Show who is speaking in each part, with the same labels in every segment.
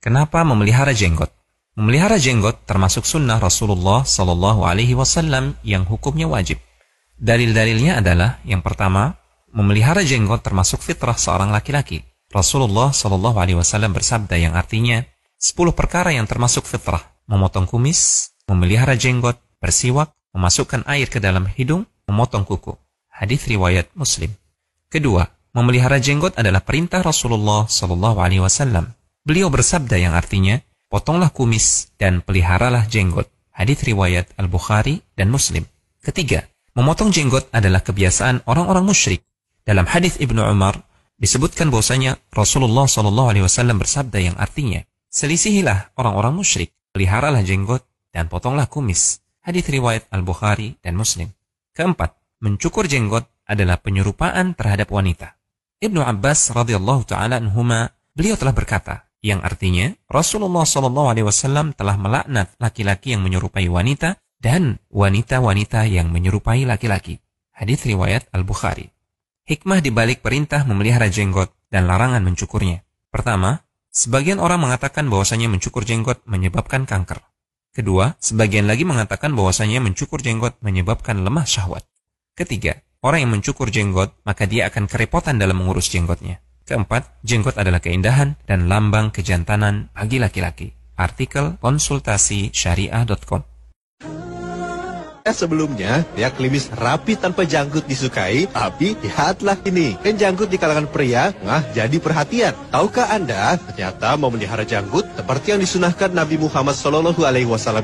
Speaker 1: Kenapa memelihara jenggot? Memelihara jenggot termasuk sunnah Rasulullah Sallallahu Alaihi Wasallam yang hukumnya wajib. Dalil-dalilnya adalah, yang pertama, memelihara jenggot termasuk fitrah seorang laki-laki. Rasulullah Sallallahu Alaihi Wasallam bersabda yang artinya 10 perkara yang termasuk fitrah: memotong kumis, memelihara jenggot, bersiwak, memasukkan air ke dalam hidung, memotong kuku. Hadis riwayat Muslim. Kedua, memelihara jenggot adalah perintah Rasulullah Sallallahu Alaihi Wasallam. Beliau bersabda yang artinya, potonglah kumis dan peliharalah jenggot. Hadis riwayat Al-Bukhari dan Muslim. Ketiga, memotong jenggot adalah kebiasaan orang-orang musyrik. Dalam hadis Ibnu Umar disebutkan bahwasanya Rasulullah Sallallahu Alaihi Wasallam bersabda yang artinya, selisihilah orang-orang musyrik, peliharalah jenggot dan potonglah kumis. Hadis riwayat Al-Bukhari dan Muslim. Keempat, mencukur jenggot adalah penyerupaan terhadap wanita. Ibnu Abbas radhiyallahu taala anhuma, beliau telah berkata, yang artinya Rasulullah Sallallahu Alaihi Wasallam telah melaknat laki-laki yang menyerupai wanita dan wanita-wanita yang menyerupai laki-laki. Hadis riwayat Al-Bukhari. Hikmah dibalik perintah memelihara jenggot dan larangan mencukurnya. Pertama, sebagian orang mengatakan bahwasanya mencukur jenggot menyebabkan kanker. Kedua, sebagian lagi mengatakan bahwasanya mencukur jenggot menyebabkan lemah syahwat. Ketiga, orang yang mencukur jenggot maka dia akan kerepotan dalam mengurus jenggotnya. Keempat, jenggot adalah keindahan dan lambang kejantanan bagi laki-laki. Artikel konsultasisyariah.com.
Speaker 2: Sebelumnya, pria klimis rapi tanpa janggut disukai, tapi lihatlah ini, kan janggut di kalangan pria jadi perhatian. Tahukah Anda, ternyata memelihara janggut seperti yang disunahkan Nabi Muhammad SAW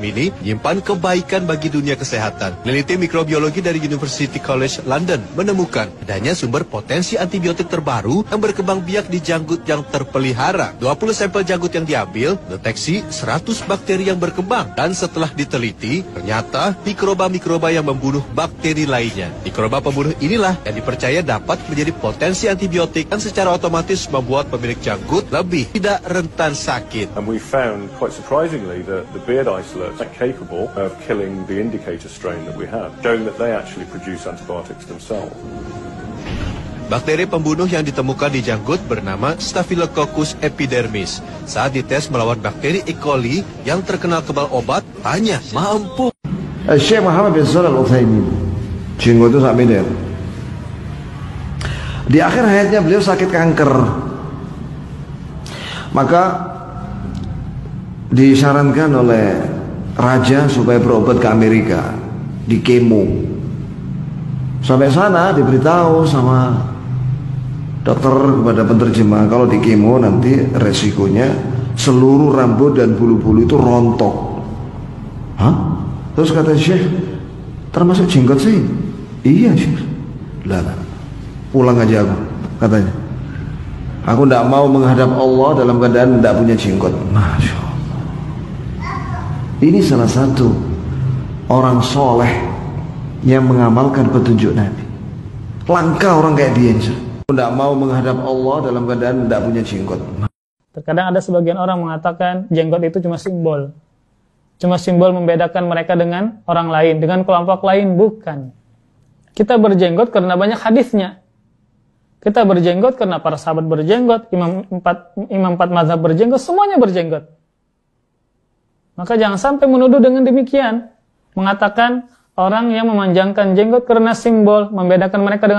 Speaker 2: ini menyimpan kebaikan bagi dunia kesehatan. Peneliti mikrobiologi dari University College London menemukan adanya sumber potensi antibiotik terbaru yang berkembang biak di janggut yang terpelihara. 20 sampel janggut yang diambil deteksi 100 bakteri yang berkembang, dan setelah diteliti, ternyata mikroba yang membunuh bakteri lainnya. Mikroba pembunuh inilah yang dipercaya dapat menjadi potensi antibiotik dan secara otomatis membuat pemilik janggut lebih tidak rentan sakit.
Speaker 3: And we found, quite surprisingly, that the beard isolates are capable of killing the indicator strain that we have, showing that they actually produce antibiotics themselves.
Speaker 2: Bakteri pembunuh yang ditemukan di janggut bernama Staphylococcus epidermis. Saat dites melawan bakteri E. coli yang terkenal kebal obat, hanya mampu.
Speaker 4: Syekh Muhammad bin Shalih Al-Utsaimin, jenggot itu sampai dia. Di akhir hayatnya beliau sakit kanker. Maka disarankan oleh raja supaya berobat ke Amerika, di kemo. Sampai sana diberitahu sama dokter kepada penerjemah, kalau di kemo nanti resikonya seluruh rambut dan bulu-bulu itu rontok. Hah? Terus kata Syekh, termasuk jenggot sih? Iya Syekh. Lah, pulang aja aku, katanya. Aku tidak mau menghadap Allah dalam keadaan tidak punya jenggot. Masya Allah. Ini salah satu orang soleh yang mengamalkan petunjuk Nabi. Langka orang kayak dia. Aku tidak mau menghadap Allah dalam keadaan tidak punya jenggot.
Speaker 5: Terkadang ada sebagian orang mengatakan jenggot itu cuma simbol. Cuma simbol membedakan mereka dengan orang lain, dengan kelompok lain. Bukan. Kita berjenggot karena banyak hadisnya. Kita berjenggot karena para sahabat berjenggot, imam empat mazhab berjenggot, semuanya berjenggot. Maka jangan sampai menuduh dengan demikian. Mengatakan orang yang memanjangkan jenggot karena simbol, membedakan mereka dengan